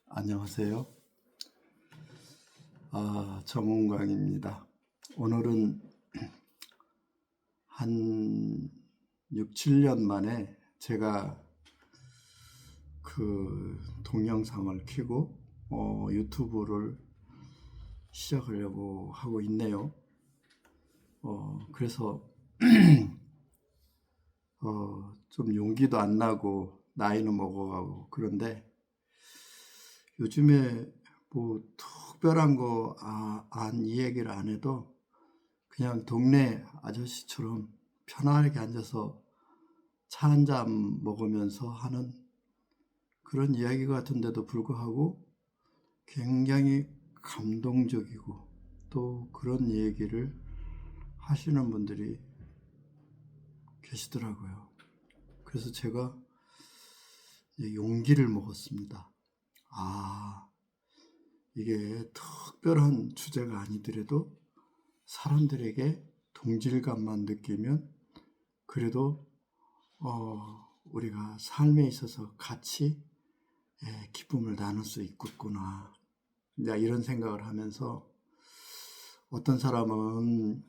안녕하세요. 정은광입니다. 오늘은 한 6, 7년 만에 제가 그 동영상을 켜고 유튜브를 시작하려고 하고 있네요. 그래서 좀 용기도 안 나고 나이는 먹어가고 그런데 요즘에 뭐 특별한 거 이 얘기를 안 해도 그냥 동네 아저씨처럼 편안하게 앉아서 차 한 잔 먹으면서 하는 그런 이야기 같은데도 불구하고 굉장히 감동적이고 또 그런 얘기를 하시는 분들이 계시더라고요. 그래서 제가 용기를 먹었습니다. 이게 특별한 주제가 아니더라도 사람들에게 동질감만 느끼면 그래도 우리가 삶에 있어서 같이 기쁨을 나눌 수 있겠구나. 이런 생각을 하면서 어떤 사람은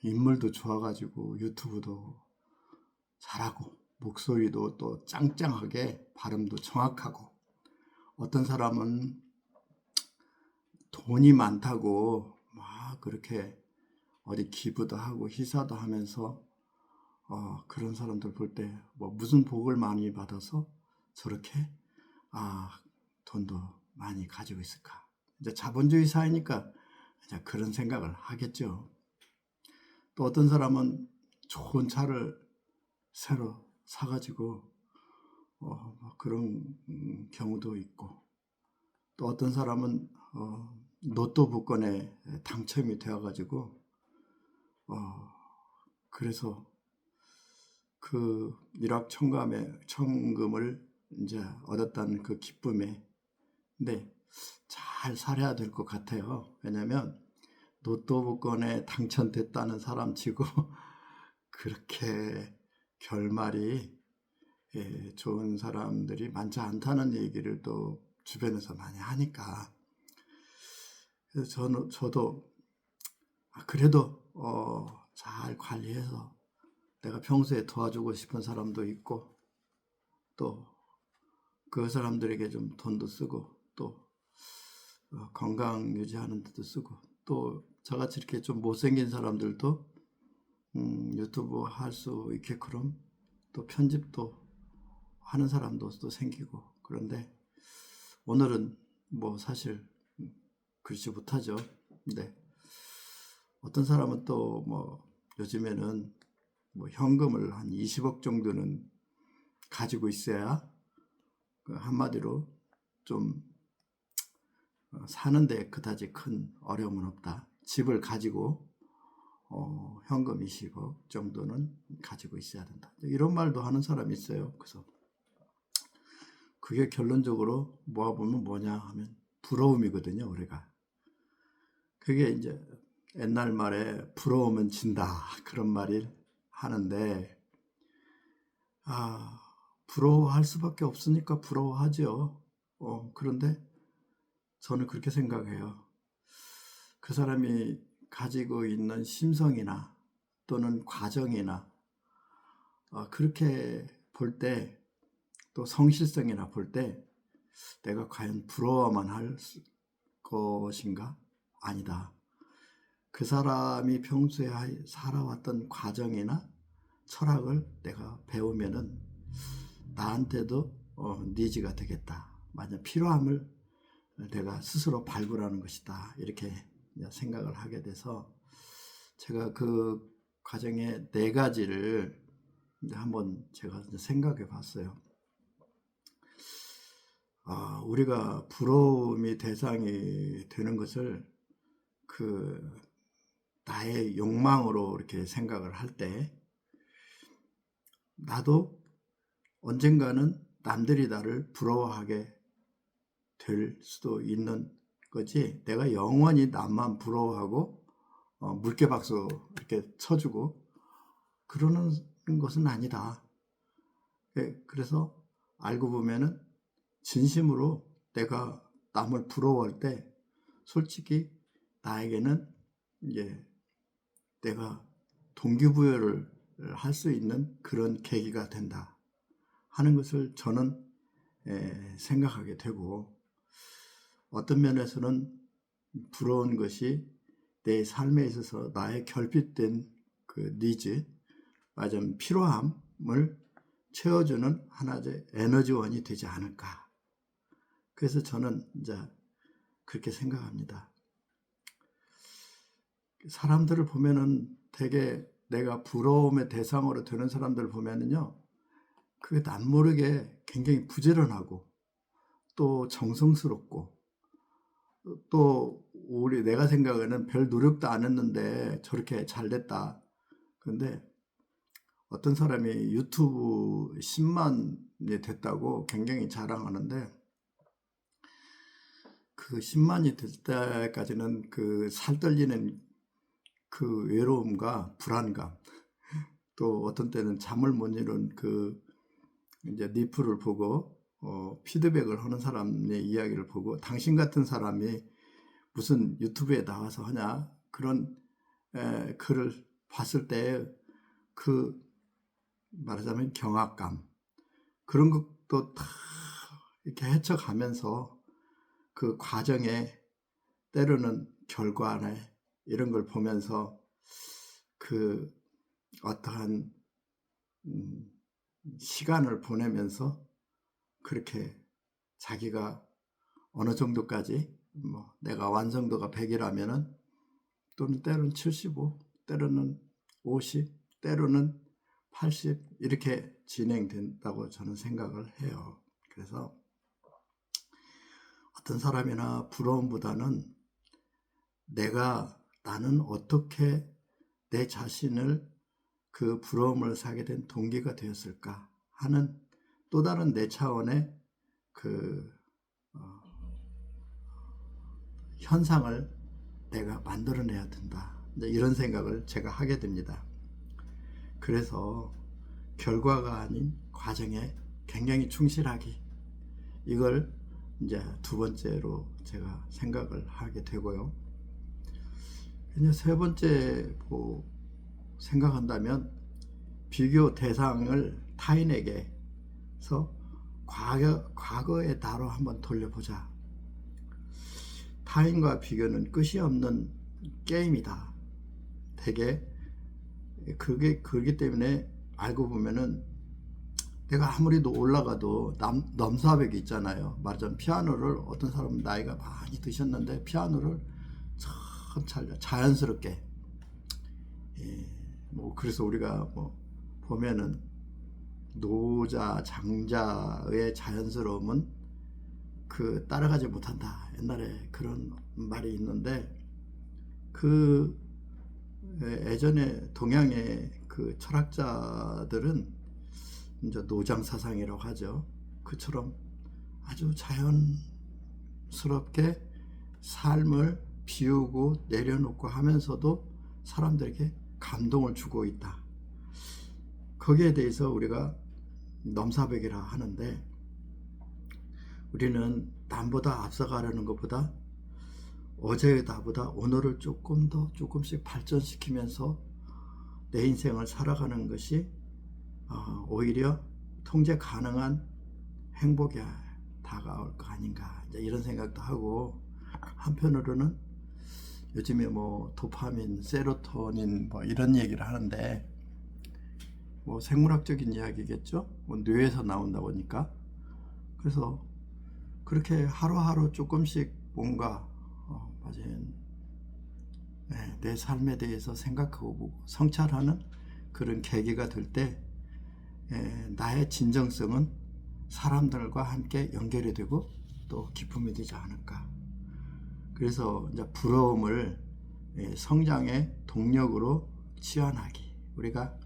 인물도 좋아가지고 유튜브도 잘하고 목소리도 또 짱짱하게 발음도 정확하고 어떤 사람은 돈이 많다고 막 그렇게 어디 기부도 하고 희사도 하면서 그런 사람들 볼 때 뭐 무슨 복을 많이 받아서 저렇게 돈도 많이 가지고 있을까. 이제 자본주의 사회니까 이제 그런 생각을 하겠죠. 또 어떤 사람은 좋은 차를 새로 사가지고 그런 경우도 있고, 또 어떤 사람은 로또 복권에 당첨이 되어가지고 그래서 그 일확천금을 이제 얻었다는 그 기쁨에 근데 잘 살아야 될 것 같아요. 왜냐하면 로또 복권에 당첨됐다는 사람 치고 그렇게 결말이 좋은 사람들이 많지 않다는 얘기를 또 주변에서 많이 하니까 그래서 저도 그래도 잘 관리해서 내가 평소에 도와주고 싶은 사람도 있고 또 그 사람들에게 좀 돈도 쓰고 또 건강 유지하는 데도 쓰고 또 저같이 이렇게 좀 못생긴 사람들도 유튜브 할 수 있게끔 또 편집도 하는 사람도 또 생기고 그런데 오늘은 뭐 사실 그렇지 못하죠. 근데 어떤 사람은 또 뭐 요즘에는 뭐 현금을 한 20억 정도는 가지고 있어야 한마디로 좀 사는데 그다지 큰 어려움은 없다. 집을 가지고 현금 20억 정도는 가지고 있어야 된다. 이런 말도 하는 사람이 있어요. 그래서 그게 결론적으로 모아보면 뭐냐 하면 부러움이거든요. 우리가 그게 이제 옛날 말에 부러우면 진다 그런 말을 하는데 부러워할 수밖에 없으니까 부러워하죠. 그런데 저는 그렇게 생각해요. 그 사람이 가지고 있는 심성이나 또는 과정이나 그렇게 볼 때 또 성실성이나 볼 때 내가 과연 부러워만 할 것인가? 아니다. 그 사람이 평소에 살아왔던 과정이나 철학을 내가 배우면은 나한테도 니즈가 되겠다. 만약 필요함을 내가 스스로 발굴하는 것이다. 이렇게 생각을 하게 돼서 제가 그 과정의 4가지를 한번 제가 생각해 봤어요. 우리가 부러움이 대상이 되는 것을 그 나의 욕망으로 이렇게 생각을 할 때 나도 언젠가는 남들이 나를 부러워하게 될 수도 있는 거지 내가 영원히 남만 부러워하고 물개박수 이렇게 쳐주고 그러는 것은 아니다. 그래서 알고 보면은 진심으로 내가 남을 부러워할 때 솔직히 나에게는 이제 내가 동기부여를 할 수 있는 그런 계기가 된다 하는 것을 저는 생각하게 되고, 어떤 면에서는 부러운 것이 내 삶에 있어서 나의 결핍된 그 니즈, 말하자면 필요함을 채워주는 하나의 에너지원이 되지 않을까. 그래서 저는 이제 그렇게 생각합니다. 사람들을 보면은 되게 내가 부러움의 대상으로 되는 사람들을 보면은요, 그게 남모르게 굉장히 부지런하고 또 정성스럽고 또 내가 생각에는 별 노력도 안 했는데 저렇게 잘 됐다. 그런데 어떤 사람이 유튜브 10만이 됐다고 굉장히 자랑하는데, 그 10만이 될 때까지는 그 살떨리는 그 외로움과 불안감, 또 어떤 때는 잠을 못 이룬 그 이제 리플을 보고 피드백을 하는 사람의 이야기를 보고, 당신 같은 사람이 무슨 유튜브에 나와서 하냐, 그런 글을 봤을 때 그 말하자면 경악감, 그런 것도 다 이렇게 헤쳐가면서 그 과정에 때로는 결과나 이런 걸 보면서 그 어떠한 시간을 보내면서 그렇게 자기가 어느 정도까지, 뭐 내가 완성도가 100이라면은 또는 때로는 75, 때로는 50, 때로는 80 이렇게 진행된다고 저는 생각을 해요. 그래서 어떤 사람이나 부러움보다는 나는 어떻게 내 자신을 그 부러움을 사게 된 동기가 되었을까 하는 또 다른 내 차원의 그 현상을 내가 만들어내야 된다, 이런 생각을 제가 하게 됩니다. 그래서 결과가 아닌 과정에 굉장히 충실하기, 이걸 이제 두 번째로 제가 생각을 하게 되고요. 이제 세 번째 생각한다면, 비교 대상을 타인에게서 과거의 나로 한번 돌려보자. 타인과 비교는 끝이 없는 게임이다. 되게 그렇기 때문에 알고 보면은 내가 아무리 올라가도 넘사벽이 있잖아요. 말하자면 피아노를, 어떤 사람은 나이가 많이 드셨는데 피아노를 참 잘 자연스럽게, 그래서 우리가 보면은 노자 장자의 자연스러움은 그 따라가지 못한다, 옛날에 그런 말이 있는데, 그 예전에 동양의 그 철학자들은 이제 노장 사상이라고 하죠. 그처럼 아주 자연스럽게 삶을 비우고 내려놓고 하면서도 사람들에게 감동을 주고 있다. 거기에 대해서 우리가 넘사벽이라 하는데, 우리는 남보다 앞서가려는 것보다 어제의 나보다 오늘을 조금씩 발전시키면서 내 인생을 살아가는 것이 오히려 통제 가능한 행복에 다가올 거 아닌가, 이런 생각도 하고, 한편으로는 요즘에 도파민, 세로토닌 이런 얘기를 하는데, 생물학적인 이야기겠죠. 뇌에서 나온다고 하니까. 그래서 그렇게 하루하루 조금씩 뭔가 내 삶에 대해서 생각하고 성찰하는 그런 계기가 될 때, 나의 진정성은 사람들과 함께 연결이 되고 또 기쁨이 되지 않을까. 그래서 이제 부러움을 성장의 동력으로 치환하기. 우리가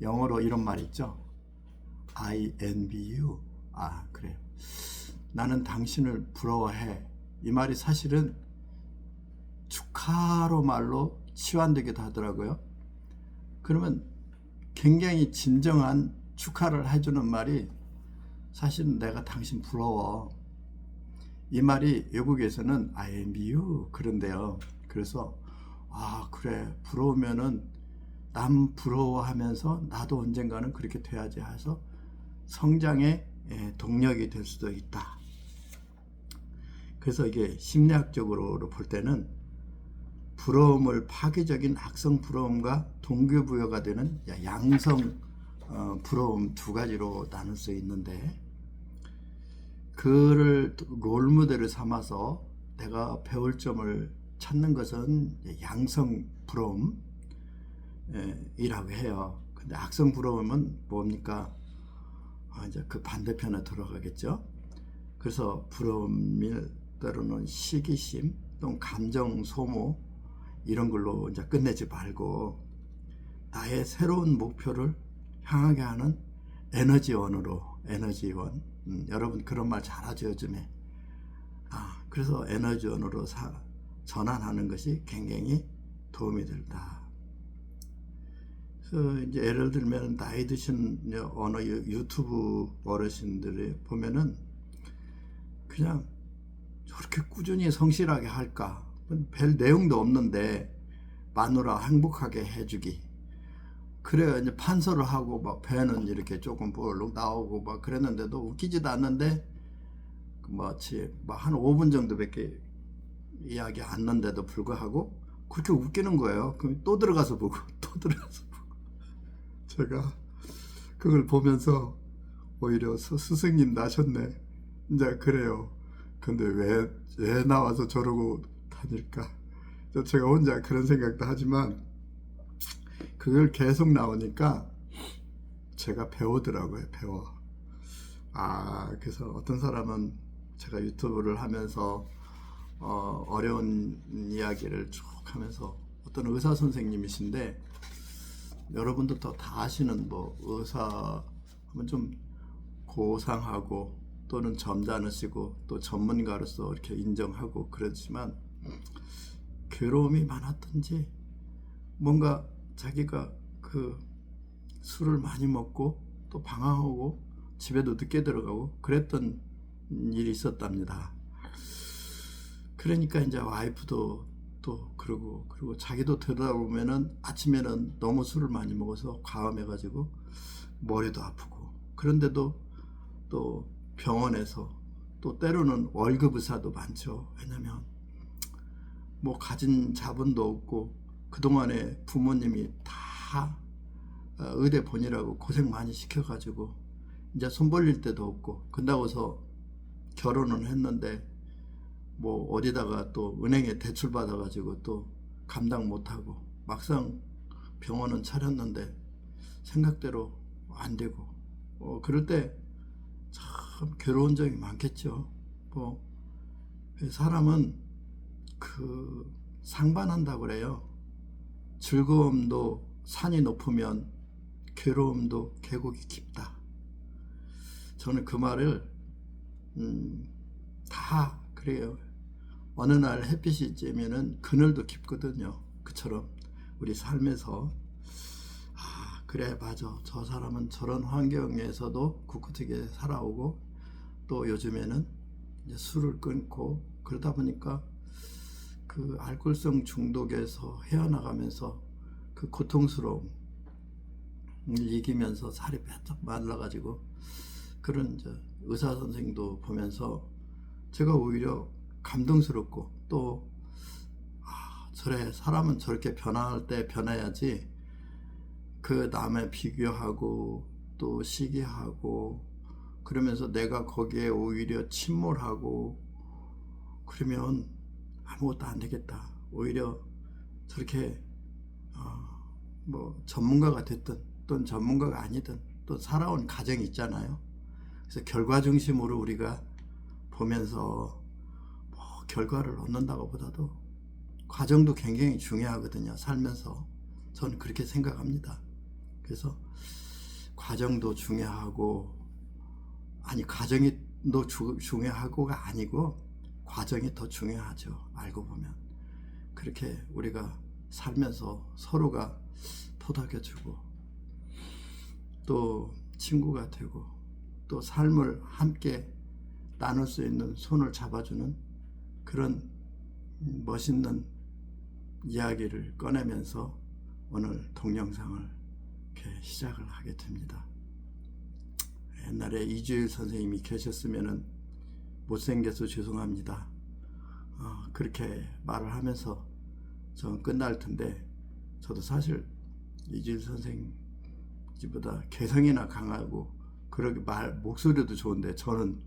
영어로 이런 말 있죠. I envy you. 그래요. 나는 당신을 부러워해. 이 말이 사실은 축하로 말로 치환되기도 하더라고요. 그러면 굉장히 진정한 축하를 해주는 말이, 사실은 내가 당신 부러워. 이 말이 외국에서는 I envy you 그런데요. 그래서 그래, 부러우면은 남 부러워하면서 나도 언젠가는 그렇게 돼야지 해서 성장의 동력이 될 수도 있다. 그래서 이게 심리학적으로 볼 때는 부러움을 파괴적인 악성 부러움과 동기부여가 되는 양성 부러움 두 가지로 나눌 수 있는데, 그를 롤모델을 삼아서 내가 배울 점을 찾는 것은 양성 부러움이라고 해요. 근데 악성 부러움은 뭡니까? 이제 그 반대편에 들어가겠죠. 그래서 부러움일 때로는 시기심 또는 감정 소모 이런 걸로 이제 끝내지 말고 나의 새로운 목표를 향하게 하는 에너지원으로, 에너지원. 여러분 그런 말 잘하죠, 요즘에. 그래서 에너지원으로 전환하는 것이 굉장히 도움이 된다. 그래서 이제 예를 들면 나이 드신 어느 유튜브 어르신들이 보면은 그냥 저렇게 꾸준히 성실하게 할까? 별 내용도 없는데 마누라 행복하게 해주기. 그래야 이제 판서를 하고 막 배는 이렇게 조금 볼록 나오고 막 그랬는데도 웃기지도 않는데 마치 한 5분 정도밖에 이야기 안 했는데도 불구하고 그렇게 웃기는 거예요. 그럼 또 들어가서 보고 또 들어가서 보고 제가 그걸 보면서 오히려 스승님 나셨네. 이제 그래요. 근데 왜 나와서 저러고 다닐까? 제가 혼자 그런 생각도 하지만 그걸 계속 나오니까 제가 배우더라고요. 배워. 그래서 어떤 사람은 제가 유튜브를 하면서 어려운 이야기를 쭉 하면서 어떤 의사 선생님이신데, 여러분도 다 아시는 의사 하면 좀 고상하고 또는 점잖으시고 또 전문가로서 이렇게 인정하고 그렇지만 괴로움이 많았던지 뭔가 자기가 그 술을 많이 먹고 또 방황하고 집에도 늦게 들어가고 그랬던 일이 있었답니다. 그러니까 이제 와이프도 또 그리고 자기도 들여다보면은 아침에는 너무 술을 많이 먹어서 과음해가지고 머리도 아프고, 그런데도 또 병원에서 또 때로는 월급 의사도 많죠. 왜냐면 가진 자본도 없고 그동안에 부모님이 다 의대 보내라고 고생 많이 시켜가지고 이제 손 벌릴 데도 없고, 그런다고서 결혼은 했는데 어디다가 또 은행에 대출 받아가지고 또 감당 못하고 막상 병원은 차렸는데 생각대로 안 되고 그럴 때 참 괴로운 점이 많겠죠. 사람은 상반한다고 그래요. 즐거움도 산이 높으면 괴로움도 계곡이 깊다. 저는 그 말을 다 그래요. 어느 날 햇빛이 쬐면은 그늘도 깊거든요. 그처럼 우리 삶에서 그래, 맞아, 저 사람은 저런 환경에서도 굳굳하게 살아오고 또 요즘에는 이제 술을 끊고 그러다 보니까 그 알코올성 중독에서 헤어나가면서 그 고통스러움을 이기면서 살이 빼떡 말라가지고 그런 이제 의사 선생도 보면서 제가 오히려 감동스럽고 또 저래, 사람은 저렇게 변할 때 변해야지 그 남에 비교하고 또 시기하고 그러면서 내가 거기에 오히려 침몰하고 그러면 아무것도 안 되겠다. 오히려 저렇게 전문가가 됐든 또는 전문가가 아니든 또 살아온 가정이 있잖아요. 그래서 결과 중심으로 우리가 보면서 결과를 얻는다고 보다도 과정도 굉장히 중요하거든요. 살면서 저는 그렇게 생각합니다. 그래서 과정도 중요하고, 과정이 더 중요하고가 아니고 과정이 더 중요하죠. 알고 보면 그렇게 우리가 살면서 서로가 토닥여주고 또 친구가 되고 또 삶을 함께 나눌 수 있는 손을 잡아주는 그런 멋있는 이야기를 꺼내면서 오늘 동영상을 이렇게 시작을 하게 됩니다. 옛날에 이주일 선생님이 계셨으면은 못생겨서 죄송합니다. 그렇게 말을 하면서 저는 끝날 텐데, 저도 사실 이주일 선생님보다 개성이나 강하고 그렇게 목소리도 좋은데, 저는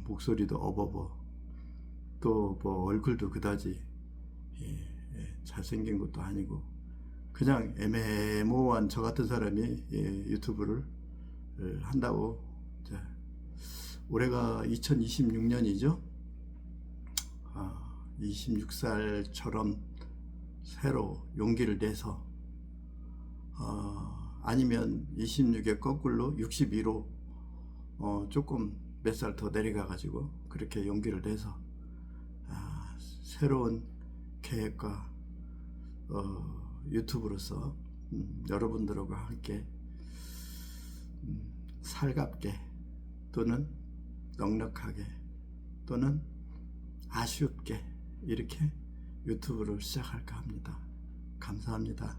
목소리도 어버버, 또 뭐 얼굴도 그다지 잘생긴 것도 아니고 그냥 애매모호한 저 같은 사람이 유튜브를 한다고. 올해가 2026년이죠. 26살처럼 새로 용기를 내서, 아니면 26에 거꾸로 62로 조금 몇 살 더 내려가 가지고 그렇게 용기를 내서 새로운 계획과 유튜브로서 여러분들과 함께 살갑게 또는 넉넉하게 또는 아쉽게 이렇게 유튜브를 시작할까 합니다. 감사합니다.